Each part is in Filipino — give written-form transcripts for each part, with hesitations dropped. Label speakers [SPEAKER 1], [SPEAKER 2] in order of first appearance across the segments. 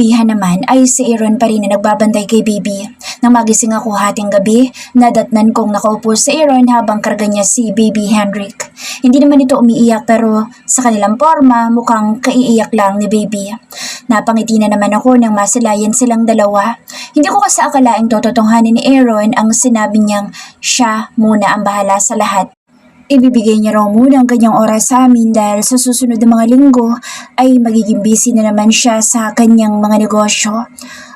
[SPEAKER 1] Kinabihan naman ay si Aaron pa rin na nagbabantay kay baby. Nang magising ako hating gabi, nadatnan kong nakaupo si Aaron habang karga niya si baby Hendrik. Hindi naman ito umiiyak pero sa kanilang forma mukhang kaiiyak lang ni baby. Napangiti na naman ako nang masilayan silang dalawa. Hindi ko kasi akalaing tototonghanin ni Aaron ang sinabi niyang siya muna ang bahala sa lahat. Ibibigay niya raw muna ang kanyang oras sa amin dahil sa susunod na mga linggo ay magiging busy na naman siya sa kanyang mga negosyo.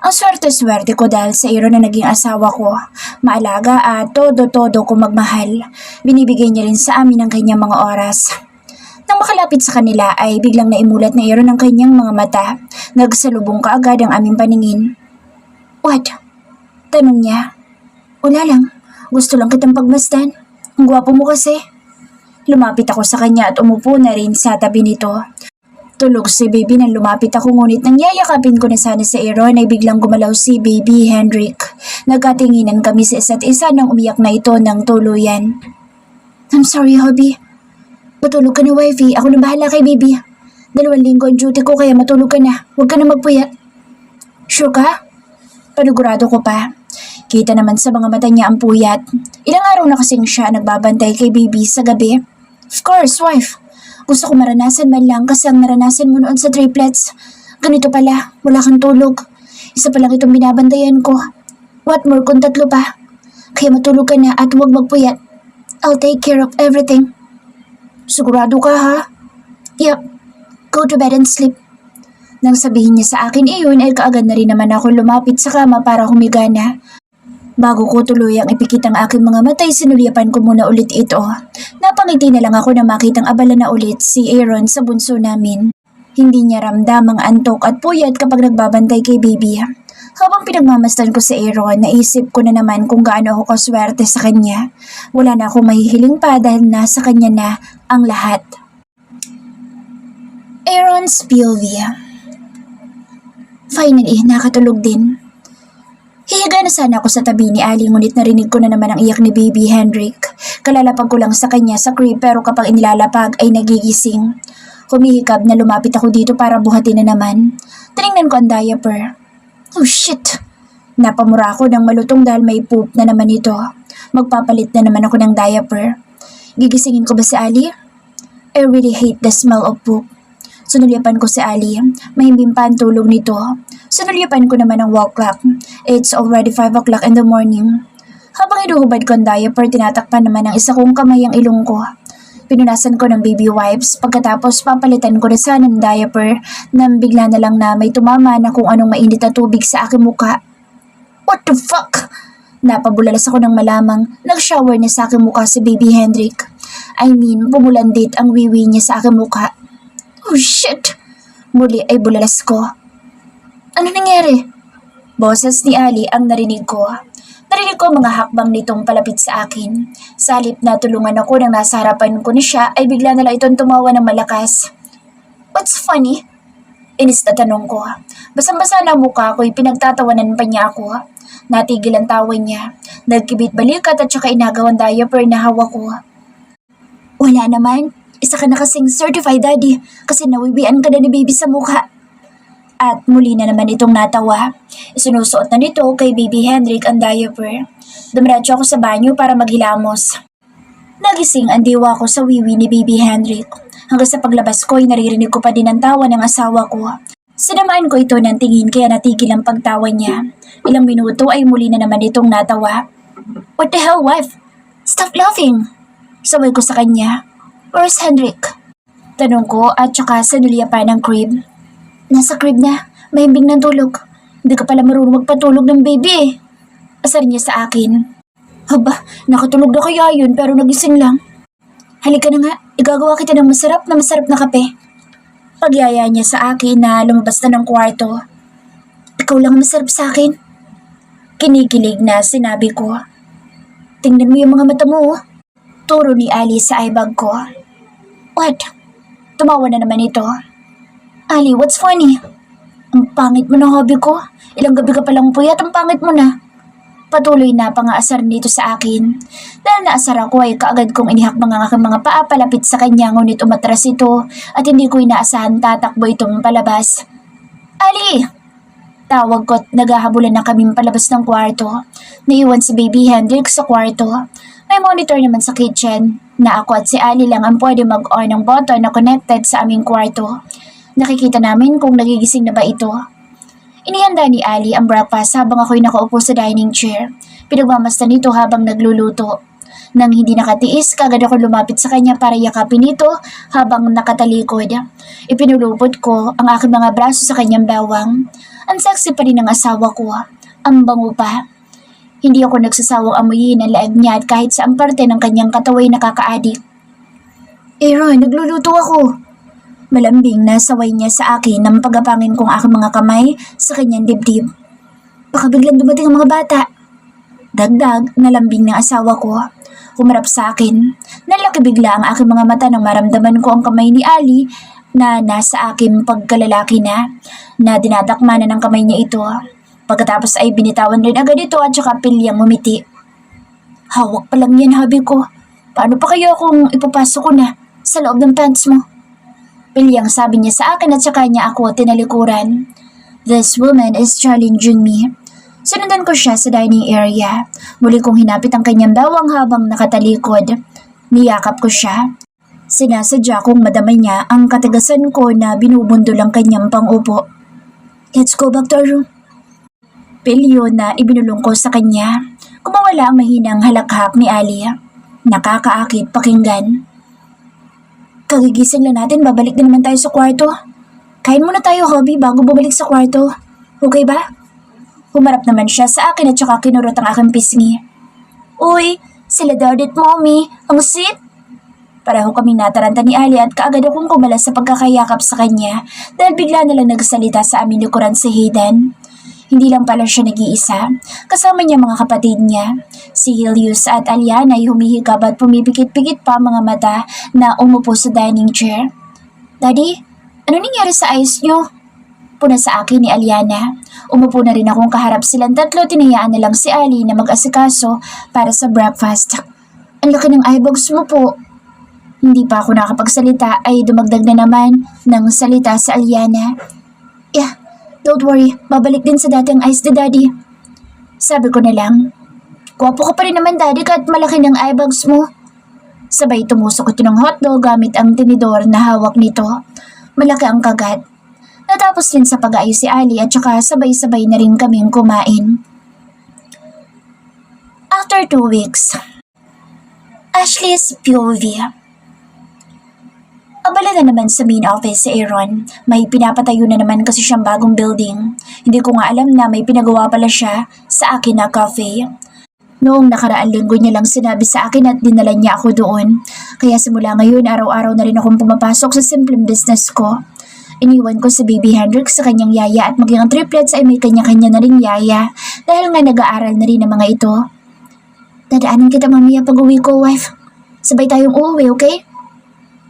[SPEAKER 1] Ang swerte-swerte ko dahil sa Aaron na naging asawa ko. Maalaga at todo-todo ko magmahal. Binibigay niya rin sa amin ang kanyang mga oras. Nang makalapit sa kanila ay biglang naimulat na Aaron ang kanyang mga mata. Nagsalubong kaagad ang aming paningin. "What?" Tanong niya. "Wala lang. Gusto lang kitang pagmasdan. Ang gwapo mo kasi." Lumapit ako sa kanya at umupo na rin sa tabi nito. Tulog si baby nang lumapit ako ngunit nang yayakapin ko na sana si Aaron ay biglang gumalaw si baby Hendrik. Nagkatinginan kami sa isa't isa nang umiyak na ito ng tuluyan. "I'm sorry, hubby. Matulog ka na, wifey. Ako na bahala kay baby. 2 linggo ang duty ko kaya matulog ka na. Huwag ka na magpuyat." "Sure ka?" Panigurado ko pa. Kita naman sa mga mata niya ang puyat. Ilang araw na kasing siya nagbabantay kay baby sa gabi. "Of course, wife. Gusto ko maranasan man lang kasi ang naranasan mo noon sa triplets. Ganito pala, wala kang tulog. Isa pa lang itong binabantayan ko. What more kung 3 pa? Kaya matulog ka na at huwag magpuyat. I'll take care of everything." "Sigurado ka ha?" "Yep. Go to bed and sleep." Nang sabihin niya sa akin iyon ay kaagad na rin naman ako lumapit sa kama para humiga na. Bago ko tuluyang ipikit ang aking mga matay, sinulyapan ko muna ulit ito. Napangiti na lang ako na makitang abala na ulit si Aaron sa bunso namin. Hindi niya ramdam ang antok at puyat kapag nagbabantay kay baby. Habang pinagmamasdan ko si Aaron, naisip ko na naman kung gaano ako kaswerte sa kanya. Wala na akong mahihiling pa dahil nasa kanya na ang lahat. Aaron's POV. Finally, nakatulog din. Hihiga na sana ako sa tabi ni Ali ngunit narinig ko na naman ang iyak ni baby Hendrik. Kalalapag ko lang sa kanya sa crib pero kapag inilalapag ay nagigising. Humihikab na lumapit ako dito para buhatin na naman. Tinignan ko ang diaper. Oh shit! Napamura ako ng malutong dahil may poop na naman ito. Magpapalit na naman ako ng diaper. Gigisingin ko ba si Ali? I really hate the smell of poop. Sinulyapan ko si Ali. Mahimbing pa ang tulog nito. Sinulyapan ko naman ang wall clock. It's already 5 o'clock in the morning. Habang inuhubad ko ang diaper, tinatakpan naman ng isa kong kamay ang ilong ko. Pinunasan ko ng baby wipes. Pagkatapos papalitan ko na sana ng diaper nang bigla na lang na may tumama na kung anong mainit na tubig sa aking muka. What the fuck? Napabulalas ako ng malamang nag-shower niya sa aking muka si baby Hendrik. I mean, pumulandit ang wiwi niya sa aking muka. Oh shit! Muli ay bulalas ko. Ano nangyari? Boses ni Ali ang narinig ko. Narinig ko mga hakbang nitong palapit sa akin. Sa halip na tulungan ako nang nasa harapan ko ni siya ay bigla na lang itong tumawa ng malakas. What's funny? Inis na tanong ko. Basang-basa na mukha ko'y pinagtatawanan pa niya ako. Natigil ang tawa niya. Nagkibit balikat at saka inagaw ang diaper na hawak ko. Wala naman. Isa ka na kasing certified daddy kasi nawiwian ka na ni baby sa mukha. At muli na naman itong natawa. Isinusuot na nito kay baby Hendrik ang diaper. Dumiretso ako sa banyo para maghilamos. Nagising ang diwa ko sa wiwi ni baby Hendrik. Hanggang sa paglabas ko ay naririnig ko pa din ang tawa ng asawa ko. Sinamaan ko ito ng tingin kaya natigil ang pagtawa niya. Ilang minuto ay muli na naman itong natawa. What the hell, wife? Stop laughing! Saway ko sa kanya. Where's Hendrik? Tanong ko at saka sinulya pa ng crib. Nasa crib na, mahimbing ng tulog. Hindi ka pala marunong magpatulog ng baby eh. Asar niya sa akin. Haba, nakatulog na kaya yun pero nagising lang. Halika na nga, igagawa kita ng masarap na kape. Pagyaya niya sa akin na lumabas na ng kwarto. Ikaw lang masarap sa akin. Kinikilig na sinabi ko. Tingnan mo yung mga mata mo. Turo ni Ali sa eyebag ko. What? Tumawa na naman ito. Ali, what's funny? Ang pangit mo ng hobby ko. Ilang gabi ka palang puyat, ang pangit mo na. Patuloy na pangaasar nito sa akin. Dahil naasar ako ay kaagad kong inihakbang ang aking mga paa palapit sa kanya ngunit umatras ito at hindi ko inaasahan tatakbo itong palabas. Ali! Tawag ko at naghahabulan na kaming palabas ng kwarto. Naiwan si Baby Hendrik sa kwarto. May monitor naman sa kitchen na ako at si Ali lang ang pwede mag-on ng button na connected sa aming kwarto. Nakikita namin kung nagigising na ba ito. Inihanda ni Ali ang breakfast habang ako'y nakaupo sa dining chair. Pinagmamasdan nito habang nagluluto. Nang hindi nakatiis, kagad ako lumapit sa kanya para yakapin ito habang nakatalikod. Ipinulupot ko ang aking mga braso sa kanyang bawang. Ang sexy pa rin ng asawa ko. Ang bango pa. Hindi ako nagsasawang amuyin ang laag niya at kahit saang parte ng kanyang kataway nakakaadik. Aaron, nagluluto ako. Malambing na saway niya sa akin nang pagapangin kong aking mga kamay sa kanyang dibdib. Baka biglang dumating ang mga bata. Dagdag na lambing ng asawa ko. Humarap sa akin. Nalaki bigla ang aking mga mata nang maramdaman ko ang kamay ni Ali na nasa aking pagkalalaki na dinadakma na ng kamay niya ito. Pagkatapos ay binitawan rin agad ito at saka pilyang umiti. Hawak pa lang yan, habi ko. Paano pa kaya kung ipapasok ko na sa loob ng pants mo? Pilyang sabi niya sa akin at saka niya ako tinalikuran. This woman is challenging me. Sinundan ko siya sa dining area. Muli kong hinapit ang kanyang bawang habang nakatalikod. Niyakap ko siya. Sinasadya kong madamay niya ang katigasan ko na binubundol ang kanyang pangupo. Let's go back to our room. Pilyo na ibinulong ko sa kanya. Kumawala ang mahinang halakhak ni Ali. Nakakaakit pakinggan. Kagigising lang natin, babalik na naman tayo sa kwarto. Kain muna tayo, hubby, bago bumalik sa kwarto. Okay ba? Humarap naman siya sa akin at saka kinurot ang aking pisngi. Uy, sila daddy at mommy, ang sweet. Pareho kaming nataranta ni Ali at kaagad akong kumalas sa pagkakayakap sa kanya dahil bigla na lang nagsalita sa aming likuran si Hayden. Hindi lang pala siya nag-iisa, kasama niya mga kapatid niya. Si Helios at Aliana ay humihikab at pumipikit-pikit pa mga mata na umupo sa dining chair. Daddy, ano nangyari sa eyes niyo? Puna sa akin ni Aliana. Umupo na rin akong kaharap silang tatlo, tinayaan na lang si Ali na mag-asikaso para sa breakfast. Ang laki ng eyebags mo po. Hindi pa ako nakapagsalita ay dumagdag na naman ng salita sa Aliana. Yeah, don't worry, babalik din sa dating eyes ni Daddy. Sabi ko na lang. Gwapo ka pa rin naman Daddy kahit malaki ng eyebags mo. Sabay tumusok ito ng hotdog gamit ang tinidor na hawak nito. Malaki ang kagat. Natapos din sa pag-aayos si Ali at saka sabay-sabay na rin kaming kumain. After 2 weeks, Ashley's POV. Abala na naman sa main office si Aaron. May pinapatayo na naman kasi siyang bagong building. Hindi ko nga alam na may pinagawa pala siya sa akin na cafe. Noong nakaraang linggo niya lang sinabi sa akin at dinala niya ako doon. Kaya simula ngayon araw-araw na rin akong pumapasok sa simpleng business ko. Iniwan ko si Baby Hendrik sa kanyang yaya at maging ang triplets ay may kanya-kanya na ring yaya dahil nga nag-aaral na rin ang mga ito. Dadaanan kita mamaya pag uwi ko, wife. Sabay tayong uuwi, okay?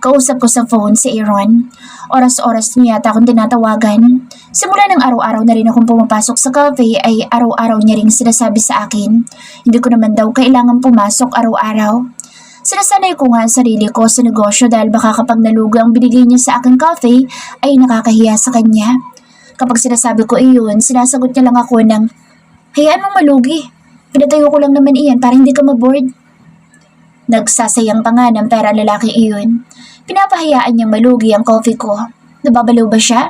[SPEAKER 1] Kausap ko sa phone si Aaron. Oras-oras niya yata akong tinatawagan. Simula ng araw-araw na rin akong pumapasok sa cafe ay araw-araw niya ring sinasabi sa akin. Hindi ko naman daw kailangan pumasok araw-araw. Sinasanay ko nga ang sarili ko sa negosyo dahil baka kapag nalugo ang binigay niya sa aking cafe ay nakakahiya sa kanya. Kapag sinasabi ko iyon, sinasagot niya lang ako ng, hayaan mong malugi. Pinatayo ko lang naman iyan para hindi ka maboard. Nagsasayang pa nga ng pera lalaki iyon. Pinapahayaan niyang malugi ang coffee ko. Nababaliw ba siya?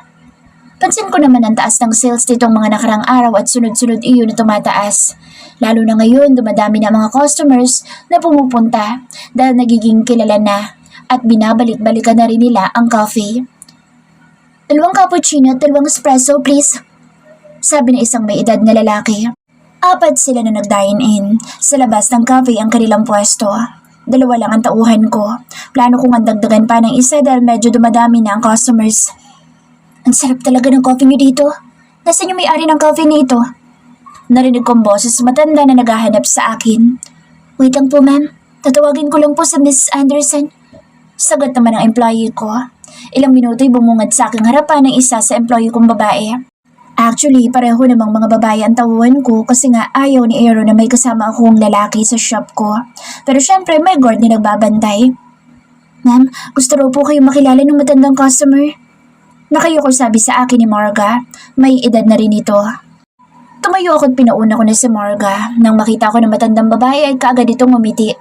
[SPEAKER 1] Pansin ko naman ang taas ng sales nitong mga nakarang araw at sunod-sunod iyon na tumataas. Lalo na ngayon, dumadami na mga customers na pumupunta dahil nagiging kilala na at binabalik-balikan na rin nila ang coffee. 2 cappuccino at 2 espresso, please. Sabi ng isang may edad na lalaki. 4 sila na nag-dine in. Sa labas ng cafe ang kanilang pwesto. 2 lang ang tauhan ko. Plano kong andagdagan pa ng isa dahil medyo dumadami na ang customers. Ang sarap talaga ng coffee niyo dito. Nasaan yung may-ari ng coffee nito? Narinig kong boses matanda na naghahanap sa akin. Wait lang po ma'am, tatawagin ko lang po sa Miss Anderson. Sagot naman ang employee ko. Ilang minuto'y bumungad sa aking harapan ng isa sa employee kong babae. Actually, pareho namang mga babae ang tawuan ko kasi nga ayaw ni Aaron na may kasama akong lalaki sa shop ko. Pero syempre may guard na nagbabantay. Ma'am, gusto raw po kayo makilala ng matandang customer. Nakayuko sabi sa akin ni Marga, may edad na rin ito. Tumayo ako at pinauna ko na si Marga. Nang makita ko na matandang babae ay kaagad itong umiti.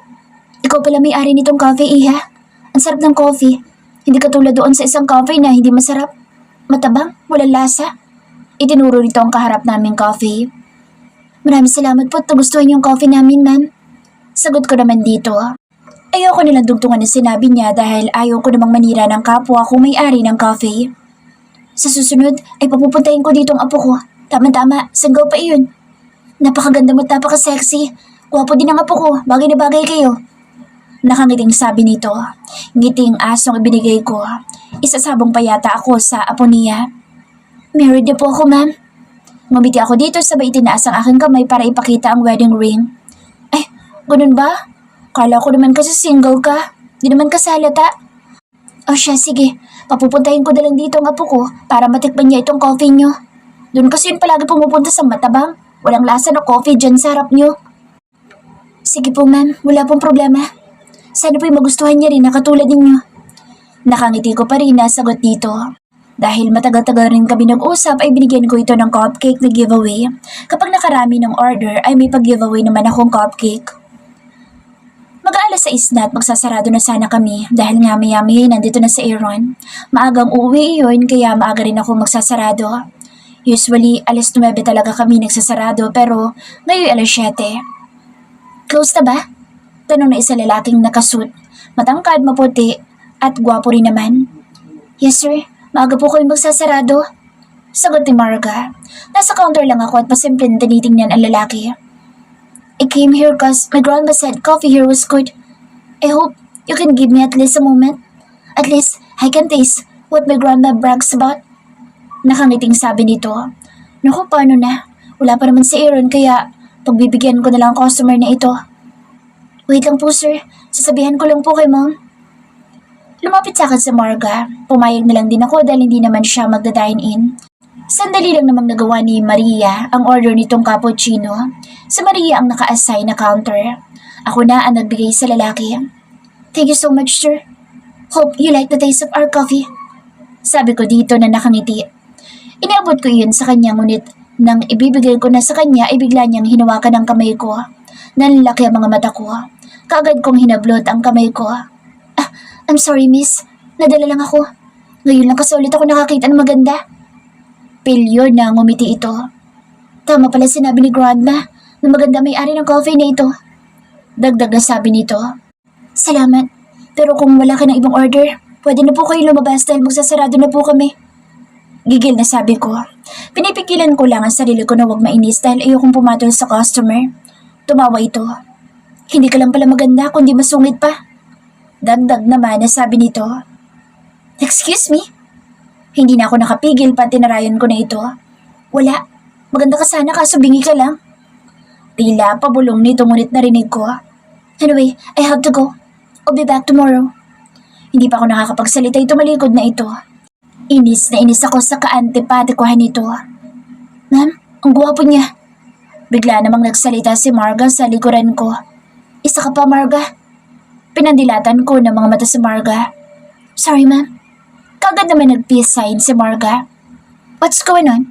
[SPEAKER 1] Ikaw pala may-ari nitong cafe, Iha. Ang sarap ng coffee. Hindi katulad doon sa isang cafe na hindi masarap. Matabang, walang lasa. Itinuro nito ang kaharap naming coffee. Maraming salamat po at nagustuhan yung coffee namin, ma'am. Sagot ko naman dito. Ayoko nilang dugtungan na sinabi niya dahil ayaw ko namang manira ng kapwa kung may-ari ng cafe. Sa susunod ay papupuntahin ko dito ang apo ko. Tama-tama, sanggaw pa iyon. Napakaganda mo at napaka-sexy. Gwapo din ang apo ko, bagay na bagay kayo. Nakangiting sabi nito. Ngiting asong ibinigay ko. Isasabong pa yata ako sa apo niya. Married na po ako, ma'am. Ngumiti ako dito sabay itinaas ang aking kamay para ipakita ang wedding ring. Ay, ganun ba? Kala ko naman kasi single ka. Di naman kasalata. O siya, sige. Papupuntahin ko na lang dito ang apo ko para matikman niya itong coffee niyo. Doon kasi yun palagi pumupunta sa matabang. Walang lasa na coffee dyan sa harap niyo. Sige po, ma'am. Wala pong problema. Sana po'y magustuhan niya rin na katulad ninyo. Nakangiti ko pa rin na sagot dito. Dahil matagal-tagal rin kami nag-usap ay binigyan ko ito ng cupcake na giveaway. Kapag nakarami ng order ay may pag-giveaway naman akong cupcake. Mag-aalas 6 na at magsasarado na sana kami dahil nga maya-maya nandito na si Aaron. Maagang uuwi iyon kaya maaga rin ako magsasarado. Usually, alas 9 talaga kami nagsasarado pero ngayon alas 7. Close na ba? Tanong na isa lalaking nakasuit. Matangkad, maputi at gwapo rin naman. Yes sir, maaga po kami magsasarado. Sagot ni Marga. Nasa counter lang ako at pasimpleng tinitingnan ang lalaki. I came here cause my grandma said coffee here was good. I hope you can give me at least a moment. At least I can taste what my grandma brags about. Nakangiting sabi nito. Naku, paano na? Wala pa naman si Aaron kaya pagbibigyan ko na lang ang customer na ito. Wait lang po sir, sasabihan ko lang po kay mom. Lumapit sa akin si Marga. Pumayag na lang din ako dahil hindi naman siya magda-dine in. Sandali lang namang nagawa ni Maria ang order nitong cappuccino. Si Maria ang naka-assign na counter. Ako na ang nagbigay sa lalaki. Thank you so much sir. Hope you like the taste of our coffee. Sabi ko dito na nakangiti. Inaabot ko iyon sa kanya ngunit nang ibibigay ko na sa kanya ay bigla niyang hinawakan ang kamay ko. Nanlalaki ang mga mata ko. Kaagad kong hinablot ang kamay ko. Ah, I'm sorry miss. Nadala lang ako. Ngayon lang kasi ulit ako nakakita ng maganda. Pilyo na ngumiti ito. Tama pala sinabi ni Grandma na maganda may-ari ng coffee na ito. Dagdag na sabi nito. Salamat. Pero kung wala ka ng ibang order, pwede na po kayo lumabas dahil magsasarado na po kami. Gigil na sabi ko. Pinipigilan ko lang ang sarili ko na huwag mainis dahil ayokong pumatol sa customer. Tumawa ito. Hindi ka lang pala maganda kundi masungit pa. Dagdag naman na sabi nito. Excuse me? Hindi na ako nakapigil pa tinarayan ko na ito. Wala. Maganda ka sana kaso bingi ka lang. Tila pabulong nito ngunit narinig ko. Anyway, I have to go. I'll be back tomorrow. Hindi pa ako nakakapagsalita tumalikod na ito. Inis na inis ako sa kaantipatikuhan nito. Ma'am, ang gwapo niya. Bigla namang nagsalita si Marga sa likuran ko. Isa ka pa, Marga. Pinandilatan ko ng mga mata si Marga. Sorry, ma'am. Kagad naman nag-peace sign si Marga. What's going on?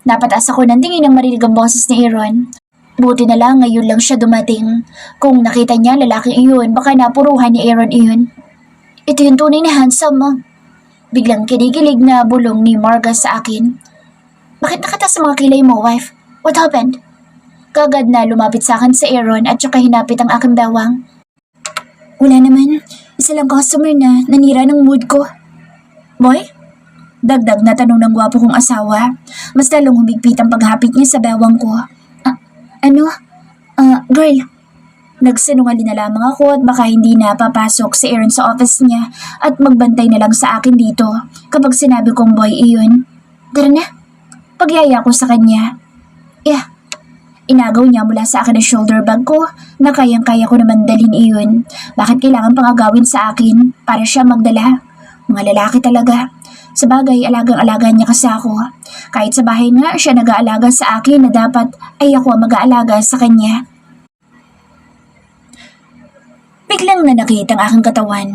[SPEAKER 1] Napataas ako ng tingin nang marinig ang boses ni Aaron. Buti na lang ngayon lang siya dumating. Kung nakita niya lalaking iyon, baka napuruhan ni Aaron iyon. Ito yung tunay na handsome mo. Biglang kinikilig na bulong ni Marga sa akin. Bakit nakatas sa mga kilay mo, wife? What happened? Kagad na lumapit sa akin si Aaron at saka hinapit ang aking bewang. Wala naman. Isa lang customer na nanira ng mood ko. Boy? Dagdag na tanong ng gwapo kong asawa. Mas lalong humigpit ang paghapit niya sa bewang ko. Girl. Nagsinungaling na lamang ako at baka hindi na papasok si Aaron sa office niya at magbantay na lang sa akin dito kapag sinabi kong boy iyon. Tara na. Pagyaya ko sa kanya. Yeah. Inagaw niya mula sa akin ang shoulder bag ko na kayang-kaya ko naman dalhin iyon. Bakit kailangan pang agawin sa akin para siya magdala? Mga lalaki talaga. Sa bagay, alagang-alaga niya kasi ako. Kahit sa bahay nga, siya nag-aalaga sa akin na dapat ay ako ang mag-aalaga sa kanya. Biglang nanakit ang aking katawan.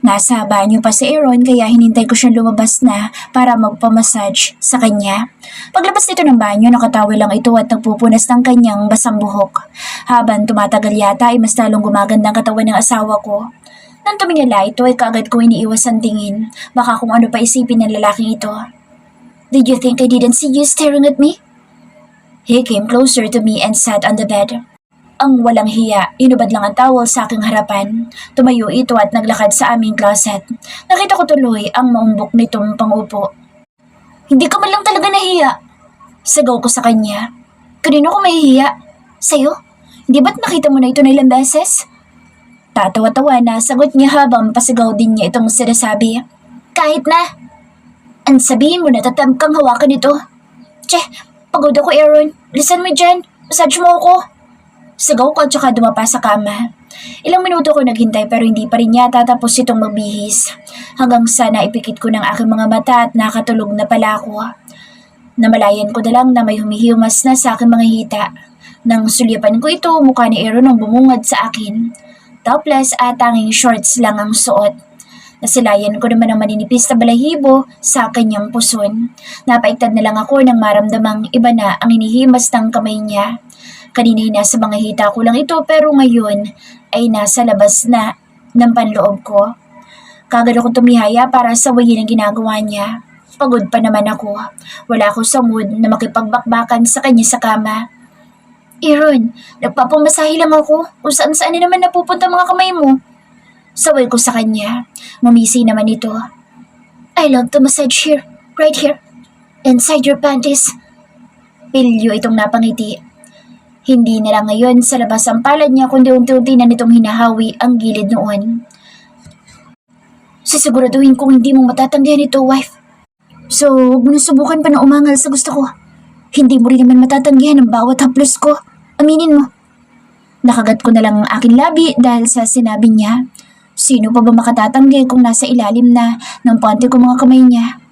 [SPEAKER 1] Nasa banyo pa si Aaron kaya hinintay ko siyang lumabas na para magpamassage sa kanya. Paglabas nito ng banyo, nakatawa lang ito at nagpupunas ng kanyang basang buhok. Habang tumatagal yata ay mas lalong gumaganda ang katawan ng asawa ko. Nang tumingala ito ay kaagad ko iniiwas ang tingin. Baka kung ano pa isipin ng lalaking ito. Did you think I didn't see you staring at me? He came closer to me and sat on the bed. Ang walang hiya, inubad lang ang towel sa aking harapan. Tumayo ito at naglakad sa aming closet. Nakita ko tuloy ang maumbok nitong pangupo. Hindi ka man lang talaga nahiya. Sigaw ko sa kanya. Kanino ko mahihiya? Sa'yo? Hindi ba't nakita mo na ito na ilang beses? Tatawa-tawa na sagot niya habang pasigaw din niya itong sinasabi. Kahit na. Ang sabihin mo na tatamp kang hawakan ito. Tse, pagod ako Aaron. Lisan mo dyan. Massage mo ako. Sigaw ko at saka dumapa sa kama. Ilang minuto ko naghintay pero hindi pa rin yata tapos itong magbihis. Hanggang sa naipikit ko ng aking mga mata at nakatulog na pala ako. Namalayan ko na lang na may humihimas na sa aking mga hita. Nang sulyapan ko ito, mukha ni Aaron ang bumungad sa akin. Topless at tanging shorts lang ang suot. Nasilayan ko naman ang maninipis na balahibo sa kanyang puson. Napaiktad na lang ako nang maramdamang iba na ang inihimas ng kamay niya. Kanina nasa mga hita ko lang ito pero ngayon ay nasa labas na ng panloob ko. Kagad ako tumihaya para sawayin ang ginagawa niya. Pagod pa naman ako. Wala ako sa mood na makipagbakbakan sa kanya sa kama. Aaron, nagpapamasahe lang ako kung saan-saan na naman napupunta mga kamay mo. Saway ko sa kanya. Ngumisi naman ito. I love to massage here, right here, inside your panties. Pilyo itong napangiti. Hindi na lang ngayon sa labas ang palad niya kundi unti-unti na nitong hinahawi ang gilid noon. Sisiguraduhin kong hindi mo matatanggihan ito, wife. So, huwag mo na subukan pa na umangal sa gusto ko. Hindi mo rin naman matatanggihan ang bawat haplos ko. Aminin mo. Nakagat ko na lang ang aking labi dahil sa sinabi niya. Sino pa ba makatatanggi kung nasa ilalim na ng panty ko mga kamay niya?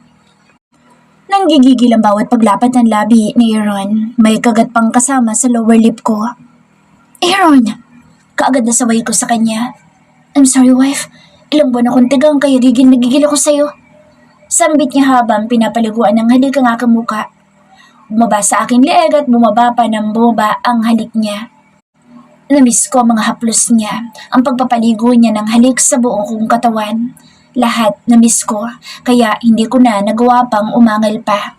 [SPEAKER 1] Nanggigigil ang bawat paglapat ng labi ni Aaron. May kagat pang kasama sa lower lip ko. Aaron! Kaagad na saway ko sa kanya. I'm sorry, wife. Ilang buwan akong tigang kaya gigil na gigil ako sa'yo. Sambit niya habang pinapaliguan ng halik ang aking muka. Bumaba sa aking leeg at bumaba pa ng bumaba ang halik niya. Namiss ko ang mga haplos niya, ang pagpapaligo niya ng halik sa buong kong katawan. Lahat namiss ko, kaya hindi ko na nagawa pang umangal pa.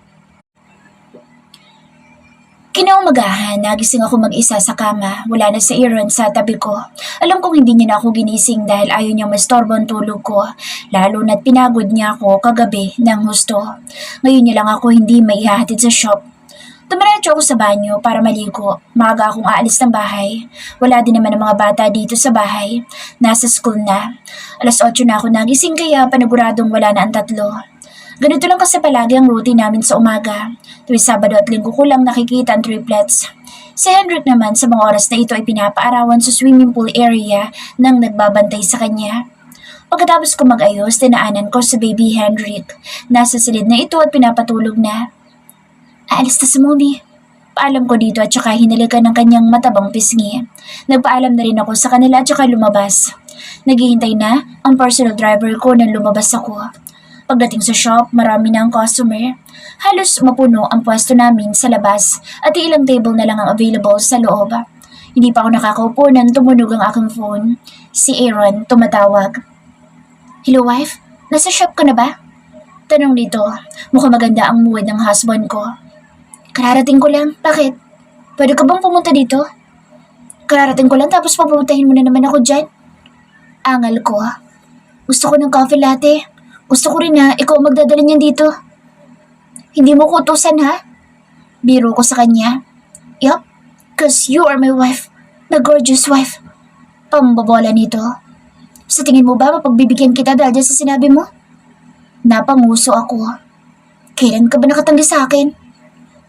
[SPEAKER 1] Kinaumagahan, nagising ako mag-isa sa kama. Wala na si Aaron sa tabi ko. Alam kong hindi niya na ako ginising dahil ayaw niyang mastorbo ang tulog ko. Lalo na't pinagod niya ako kagabi ng husto. Ngayon niya lang ako hindi maihahatid sa shop. Dumiretso ako sa banyo para maligo. Maaga akong aalis ng bahay. Wala din naman ang mga bata dito sa bahay. Nasa school na. 8:00 na ako nagising kaya paniguradong wala na ang tatlo. Ganito lang kasi palagi ang routine namin sa umaga. Tuwing Sabado at Linggo ko lang nakikita ang triplets. Si Hendrik naman sa mga oras na ito ay pinapaarawan sa swimming pool area nang nagbabantay sa kanya. Pagkatapos ko mag-ayos, tinaanan ko sa baby Hendrik. Nasa silid na ito at pinapatulog na. Aalis na sa movie. Paalam ko dito at saka hinalikan ng kanyang matabang pisngi. Nagpaalam na rin ako sa kanila at saka lumabas. Naghihintay na ang personal driver ko nang lumabas ako. Pagdating sa shop, marami na ang customer. Halos mapuno ang pwesto namin sa labas at ilang table na lang ang available sa loob. Hindi pa ako nakakaupo nang tumunog ang aking phone. Si Aaron tumatawag. Hello wife, nasa shop ka na ba? Tanong nito, mukhang maganda ang mood ng husband ko. Kararating ko lang, bakit? Pwede ka bang pumunta dito? Kararating ko lang tapos papuntahin mo na naman ako dyan. Angal ko. Gusto ko ng coffee latte. Gusto ko rin na ikaw magdadala niyan dito. Hindi mo ko utusan ha? Biro ko sa kanya. Yup, cause you are my wife. The gorgeous wife. Pambabola nito. Sa tingin mo ba mapagbibigyan kita dahil dyan sa sinabi mo? Napanguso ako. Kailan ka ba nakatanggi sa akin?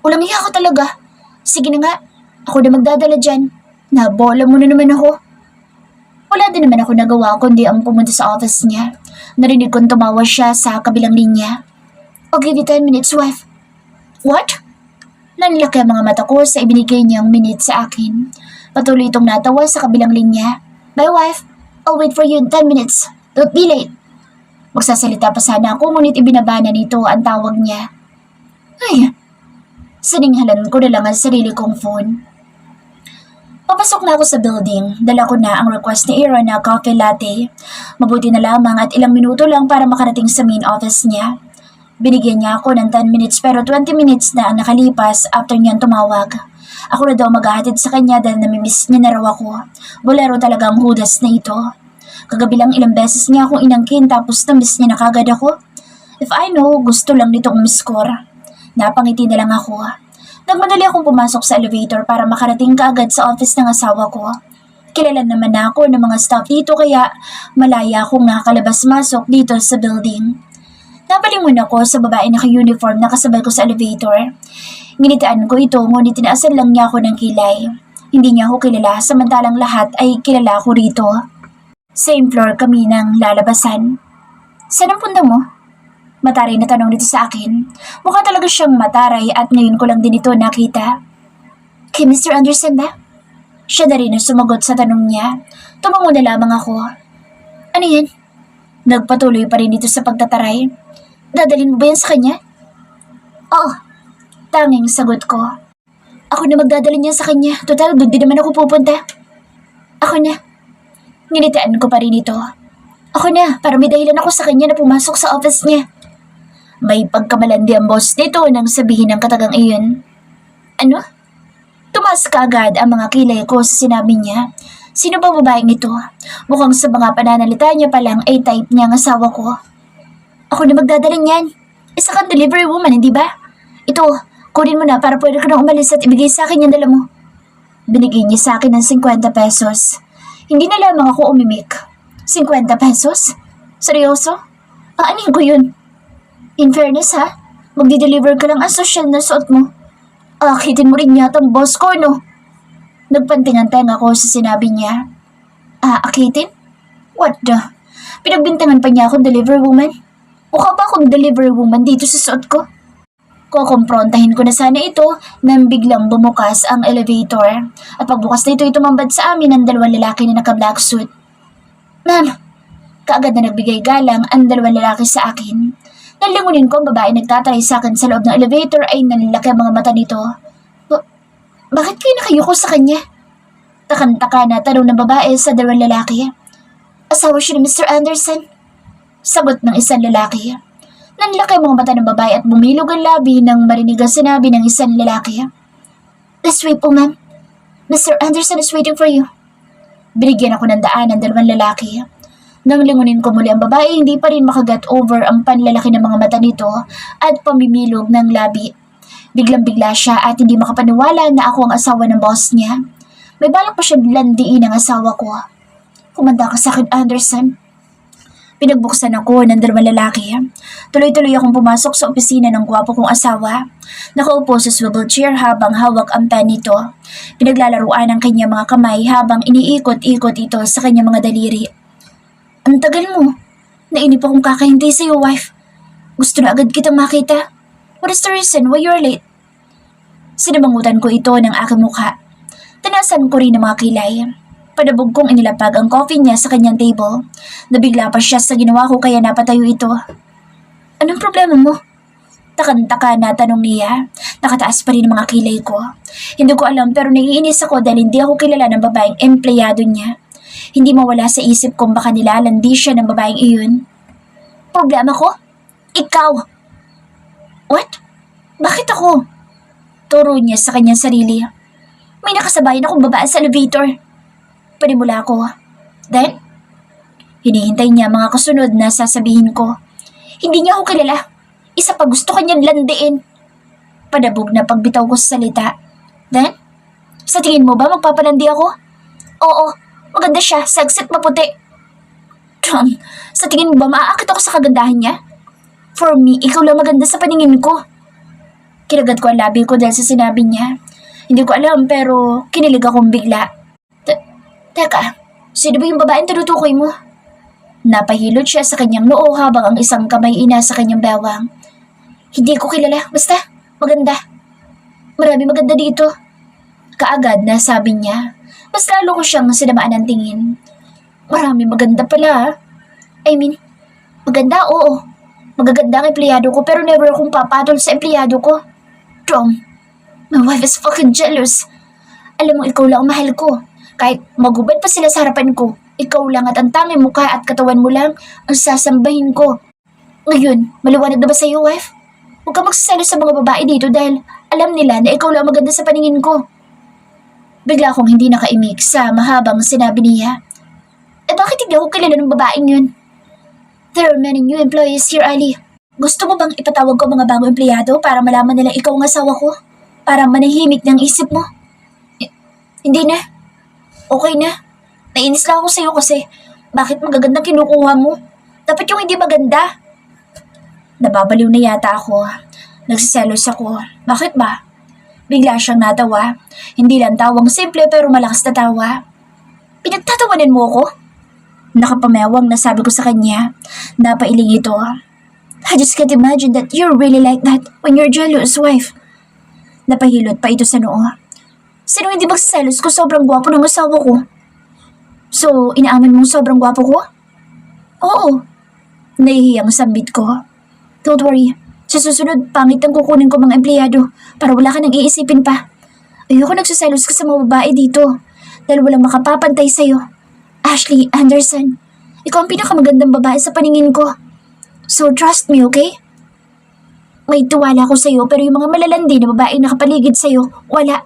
[SPEAKER 1] Walang iya ako talaga. Sige na nga, ako na magdadala dyan. Nabola mo na naman ako. Wala din naman ako nagawa kundi ang pumunta sa office niya. Narinig kong tumawa siya sa kabilang linya. I'll give you 10 minutes, wife. What? Nanlaki ang mga mata ko sa ibinigay niyang minute sa akin. Patuloy itong natawa sa kabilang linya. Bye, wife. I'll wait for you in 10 minutes. Don't be late. Magsasalita pa sana ako ngunit ibinabana nito ang tawag niya. Ay, sininghalan ko na lang ang sarili kong phone. Papasok na ako sa building. Dala ko na ang request ni Aaron na coffee latte. Mabuti na lamang at ilang minuto lang para makarating sa main office niya. Binigyan niya ako ng 10 minutes pero 20 minutes na ang nakalipas after niyan tumawag. Ako na daw maghahatid sa kanya dahil namimiss niya na raw ako. Bolero talaga ang hudas na ito. Kagabi lang ilang beses niya akong inangkin tapos namiss niya na kagad ako. If I know, gusto lang nitong miss-score. Napangiti na lang ako. Nagmadali akong pumasok sa elevator para makarating kaagad sa office ng asawa ko. Kilala naman na ako ng mga staff dito kaya malaya akong nakakalabas-masok dito sa building. Napalingon ako sa babae naka-uniform na kasabay ko sa elevator. Nginitaan ko ito ngunit tinaasan lang niya ako ng kilay. Hindi niya ako kilala samantalang lahat ay kilala ko rito. Same floor kami ng lalabasan. Saan ang punta mo? Mataray na tanong nito sa akin. Mukha talaga siyang mataray at ngayon ko lang din ito nakita. Kay Mr. Anderson ba? Siya na rin ang sumagot sa tanong niya. Tumango na lamang ako. Ano yan? Nagpatuloy pa rin dito sa pagtataray. Dadalhin mo ba yan sa kanya? Oo. Tanging sagot ko. Ako na magdadala niya sa kanya. Total, doon din naman ako pupunta. Ako na. Nginitaan ko pa rin ito. Ako na, para may dahilan ako sa kanya na pumasok sa office niya. May pagkamalandi ang boss nito nang sabihin ng katagang iyon. Ano? Tumaas kaagad ang mga kilay ko sa sinabi niya. Sino ba babaeng ito? Mukhang sa mga pananalita niya pa lang ay type niya ang asawa ko. Ako na magdadala niyan. Isa kang delivery woman, hindi ba? Ito, kunin mo na para pwede ka nang umalis at ibigay sa akin yung dala mo. Binigay niya sa akin ng 50 pesos. Hindi na lamang ako umimik. 50 pesos? Seryoso? Aanin ko yun. In fairness ha, magdi-deliver ka lang ang social na suot mo. Akitin mo rin yata ang boss ko, no? Nagpantingan-teng ako sa sinabi niya. Akitin? What the? Pinagbintangan pa niya akong delivery woman? Mukha ba akong delivery woman dito sa suot ko? Kukumprontahin ko na sana ito nang biglang bumukas ang elevator. At pagbukas na ito tumambad sa amin ang dalawang lalaki na naka-black suit. Ma'am, kaagad na nagbigay galang ang dalawang lalaki sa akin. Nalingunin ko ang babae nagtatry sa akin sa loob ng elevator ay nanlaki ang mga mata nito. Bakit kayo nakayuko sa kanya? Takan-taka na tanong ng babae sa dalawang lalaki. Asawa siya ni Mr. Anderson. Sagot ng isang lalaki. Nanlaki ang mga mata ng babae at bumilog ang labi nang marinig ang sinabi ng isang lalaki. This way po, ma'am. Mr. Anderson is waiting for you. Binigyan ako ng daan ng dalawang lalaki. Nang lingunin ko muli ang babae, hindi pa rin makagat over ang panlalaki ng mga mata nito at pamimilog ng labi. Biglang-bigla siya at hindi makapaniwala na ako ang asawa ng boss niya. May balak pa siyang landiin ang asawa ko. Kumanda ka sa akin, Anderson. Pinagbuksan ako ng dalawang lalaki. Tuloy-tuloy akong pumasok sa opisina ng gwapo kong asawa. Nakaupo sa swivel chair habang hawak ang pen nito. Pinaglalaruan ang kanyang mga kamay habang iniikot-ikot ito sa kanyang mga daliri. Ang tagal mo. Nainip akong kakahintay sa'yo, wife. Gusto na agad kitang makita. What is the reason why you're late? Sinabangutan ko ito ng aking mukha. Tanasan ko rin ang mga kilay. Padabog kong inilapag ang coffee niya sa kanyang table. Nabigla pa siya sa ginawa ko kaya napatayo ito. Anong problema mo? Takan-taka na tanong niya. Nakataas pa rin ang mga kilay ko. Hindi ko alam pero naiinis ako dahil hindi ako kilala ng babaeng empleyado niya. Hindi mawala sa isip kung baka nilalandi siya ng babaeng iyon. Problema ko? Ikaw! What? Bakit ako? Turo niya sa kanyang sarili. May nakasabayan akong babae sa elevator. Panimula ko. Then? Hinihintay niya mga kasunod na sasabihin ko. Hindi niya ako kilala. Isa pa gusto kanyang landiin. Padabog na pagbitaw ko sa salita. Then? Sa tingin mo ba magpapalandi ako? Oo. Maganda siya, sexy at maputi. Sa tingin mo ba maaakit ako sa kagandahan niya? For me, ikaw lang maganda sa paningin ko. Kinagat ko ang labi ko dahil sa sinabi niya. Hindi ko alam pero kinilig akong bigla. Teka, sino ba yung babaeng tinutukoy mo? Napahilot siya sa kanyang noo habang ang isang kamay inasa kanyang bewang. Hindi ko kilala, basta maganda. Marami maganda dito. Kaagad na sabi niya. Mas lalo ko siyang sinamaan ng tingin. Marami maganda pala. I mean, Maganda, oo. Magaganda ang empleyado ko pero never akong papatol sa empleyado ko. Tom, my wife is fucking jealous. Alam mo, ikaw lang ang mahal ko. Kahit magubad pa sila sa harapan ko, ikaw lang at ang tanging mukha at katawan mo lang ang sasambahin ko. Ngayon, maliwanag na ba sa'yo, wife? Huwag ka magsasalo sa mga babae dito dahil alam nila na ikaw lang maganda sa paningin ko. Bigla akong hindi nakaimik sa mahabang sinabi niya. Bakit hindi ako kilala ng babaeng yun? There are many new employees here, Ali. Gusto mo bang ipatawag ko mga bagong empleyado para malaman nila ikaw ang asawa ko? Para manahimik ng isip mo? Hindi na. Okay na. Nainis lang ako sa'yo kasi bakit magagandang kinukuha mo? Dapat yung hindi maganda. Nababaliw na yata ako. Nagsiselos ako. Bakit ba? Bigla siyang natawa. Hindi lang tawang simple pero malakas na tawa. Pinagtatawanan mo ako? Nakapamewang na sabi ko sa kanya. Napailing ito. I just can't imagine that you're really like that when you're jealous, wife. Napahilot pa ito sa noo. Sino hindi magsiselos kung sobrang gwapo ng asawa ko? So, inaamin mong sobrang gwapo ko? Oo. Nahihiyang sambit ko. Don't worry. Sa susunod, pangit ang kukunin ko mga empleyado para wala ka nang iisipin pa. Ayoko nagsiselos ka sa mga babae dito dahil walang makapapantay sa'yo. Ashley Anderson, ikaw ang pinakamagandang babae sa paningin ko. So trust me, okay? May tiwala ko sa'yo pero yung mga malalandi na babae nakapaligid sa'yo, wala.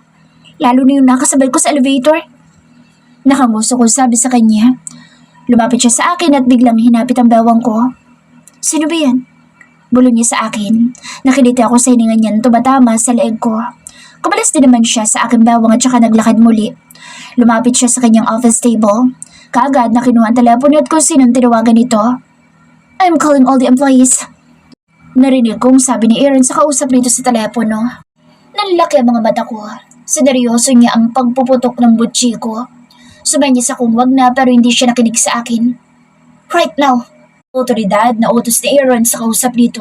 [SPEAKER 1] Lalo na yung nakasabay ko sa elevator. Nakanguso ko sabi sa kanya. Lumapit siya sa akin at biglang hinapit ang bewang ko. Sino ba yan? Bulong niya sa akin. Nakiliti ako sa hininga niyan tumatama sa leeg ko. Kumalas din naman siya sa aking bewang at saka naglakad muli. Lumapit siya sa kanyang office table. Kaagad na kinuha ang telepono at kung sinong tinawagan nito. I'm calling all the employees. Narinig kong sabi ni Aaron sa kausap nito sa telepono. Nanlaki ang mga mata ko. Sineryoso niya ang pagpuputok ng butchi ko. Sumanyas akong wag na pero hindi siya nakinig sa akin. Right now. Otoridad na utos ni Aaron sa kausap nito.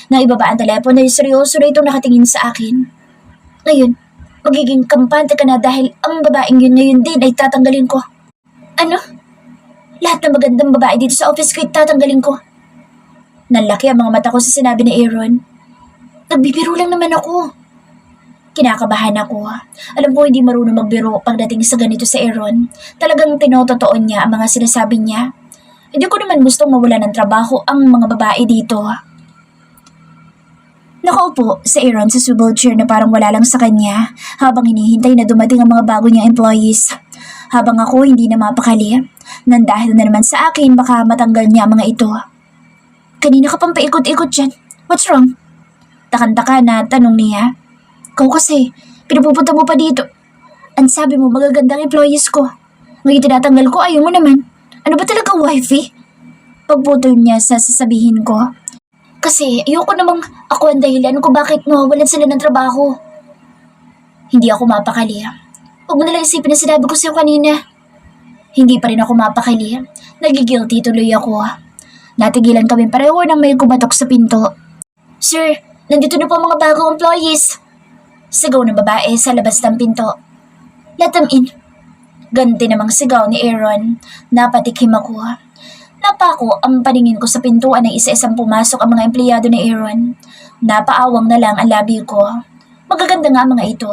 [SPEAKER 1] Na ibaba ang telepono ay seryoso na itong nakatingin sa akin. Ngayon, magiging kampante ka na dahil ang babaeng yun ngayon din ay tatanggalin ko. Ano? Lahat ng magandang babae dito sa office ko ay tatanggalin ko. Nanlaki ang mga mata ko sa sinabi ni Aaron. Nagbibiro lang naman ako. Kinakabahan ako. Alam ko hindi marunong magbiro pagdating sa ganito sa Aaron. Talagang tinototoo niya ang mga sinasabi niya. Hindi ko naman gustong mawala ng trabaho ang mga babae dito. Nakaupo si Aaron sa swivel chair na parang wala lang sa kanya habang hinihintay na dumating ang mga bago niyang employees. Habang ako hindi na mapakali, nang dahil na naman sa akin baka matanggal niya ang mga ito. Kanina ka pang paikot-ikot dyan. What's wrong? Takanta-taka na tanong niya. Ikaw kasi, pinapupunta mo pa dito. Ang sabi mo magagandang employees ko. Ngayon tinatanggal ko, ayaw mo naman. Ano ba talaga wifey? Pagputol niya sa sasabihin ko. Kasi ayoko namang ako ang dahilan kung bakit mawawalan sila ng trabaho. Hindi ako mapakali. Huwag mo nalang isipin na sinabi ko sa'yo kanina. Hindi pa rin ako mapakali. Nagigilty tuloy ako. Natigilan kami pareho nang may kumatok sa pinto. Sir, nandito na po mga bagong employees. Sigaw ng babae sa labas ng pinto. Let them in. Ganti namang sigaw ni Aaron. Napatikim ako. Napako ang paningin ko sa pintuan ng isa-isang pumasok ang mga empleyado ni Aaron. Napaawang na lang ang labi ko. Magaganda nga mga ito.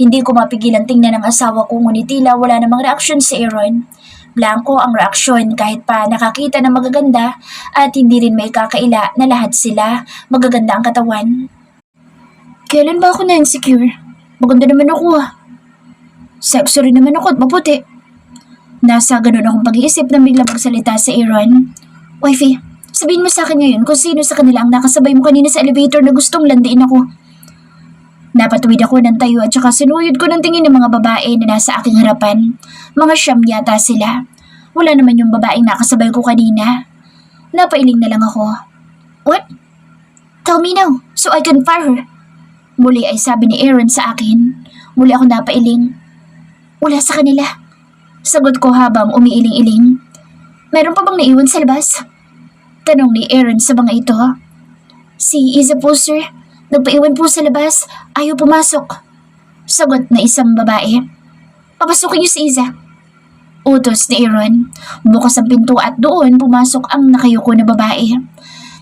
[SPEAKER 1] Hindi ko mapigilan tingnan ng asawa ko ngunit tila wala namang reaksyon si Aaron. Blanco ang reaksyon kahit pa nakakita ng magaganda at hindi rin may kakaila na lahat sila magaganda ang katawan. Kailan ba ako na-insecure? Maganda naman ako Sexy rin naman ako at maputi. Nasa ganun akong pag-iisip na biglang magsalita si Aaron. Wifey, sabihin mo sa akin ngayon kung sino sa kanila ang nakasabay mo kanina sa elevator na gustong landiin ako. Napatuwid ako ng tayo at saka sinuyod ko ng tingin ng mga babae na nasa aking harapan. Mga siyam yata sila. Wala naman yung babaeng nakasabay ko kanina. Napailing na lang ako. What? Tell me now, so I can fire her. Muli ay sabi ni Aaron sa akin. Muli ako napailing. Wala sa kanila. Sagot ko habang umiiling-iling. Meron pa bang naiwan sa labas? Tanong ni Aaron sa mga ito. Si Isa po, sir. Nagpaiwan po sa labas. Ayaw pumasok. Sagot na isang babae. Papasukin niyo si Isa. Utos ni Aaron. Bukas ang pinto at doon pumasok ang nakayuko na babae.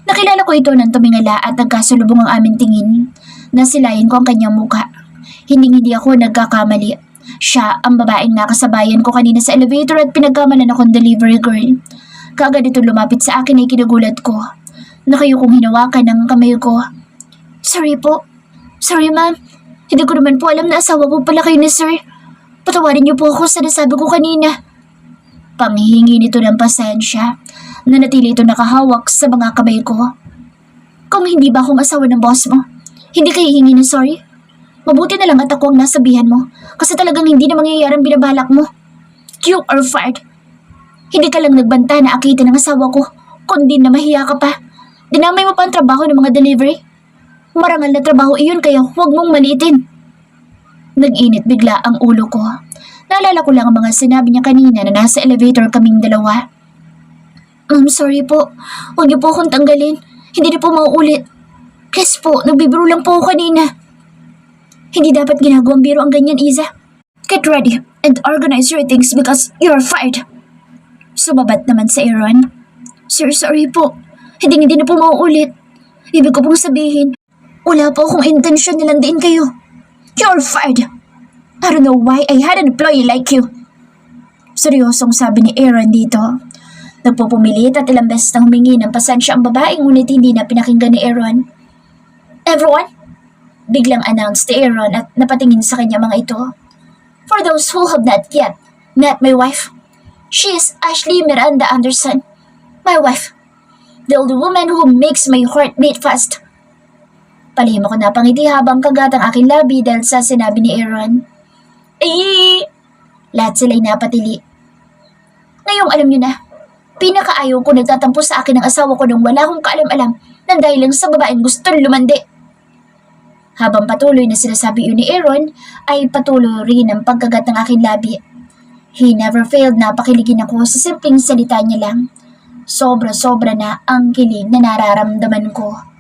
[SPEAKER 1] Nakilala ko ito nang tumingala at nagkasalubong ang aming tingin. Nasilayan ko ang kanyang mukha. Hindi ako nagkakamali. Siya ang babaeng nakasabayan ko kanina sa elevator at pinagkamalan akong delivery girl. Kaagad ito lumapit sa akin ay kinagulat ko. Nakayukong hinawakan ng kamay ko. Sorry po. Sorry ma'am. Hindi ko naman po alam na asawa po pala kayo ni sir. Patawarin niyo po ako sa nasabi ko kanina. Panghihingi nito ng pasensya. Nanatili ito nakahawak sa mga kamay ko. Kung hindi ba akong asawa ng boss mo, hindi kayo hihingi ng sorry? Mabuti na lang at ako ang nasabihan mo kasi talagang hindi na mangyayari ang binabalak mo. You are fired. Hindi ka lang nagbanta na akitin ng asawa ko, kundi na mahiya ka pa. Dinamay mo pa ang trabaho ng mga delivery. Marangal na trabaho iyon kaya huwag mong maliitin. Nag-init bigla ang ulo ko. Naalala ko lang ang mga sinabi niya kanina na nasa elevator kaming dalawa. I'm sorry po. Huwag niyo po akong tanggalin. Hindi na po mauulit. Please po, nagbibiro lang po ako kanina. Hindi dapat ginagawang biro ang ganyan, Iza. Get ready and organize your things because you're fired. Sumabat naman sa Aaron. Sir, sorry po. Hindi na po mauulit. Ibig ko pong sabihin, wala po akong intensyon na landiin kayo. You're fired. I don't know why I had an employee like you. Seryosong sabi ni Aaron dito. Nagpupumilit at ilang beses na humingi ng pasensya ang babae ngunit hindi na pinakinggan ni Aaron. Everyone? Biglang announced ni Aaron at napatingin sa kanya mga ito. For those who have not yet met my wife, she is Ashley Miranda Anderson, my wife. The old woman who makes my heart beat fast. Palihim ako napangiti habang kagat ang aking labi dahil sa sinabi ni Aaron. Ay! Lahat sila'y napatili. Ngayong alam niyo na, pinakaayaw ko nagtatampo sa akin ng asawa ko nang wala akong kaalam-alam nang dahil lang sa babaeng gusto lumandi. Habang patuloy na sinasabi yun ni Aaron, ay patuloy rin ang pagkagat ng aking labi. He never failed na pakiligin ako sa simpleng salita niya lang. Sobra-sobra na ang kilig na nararamdaman ko.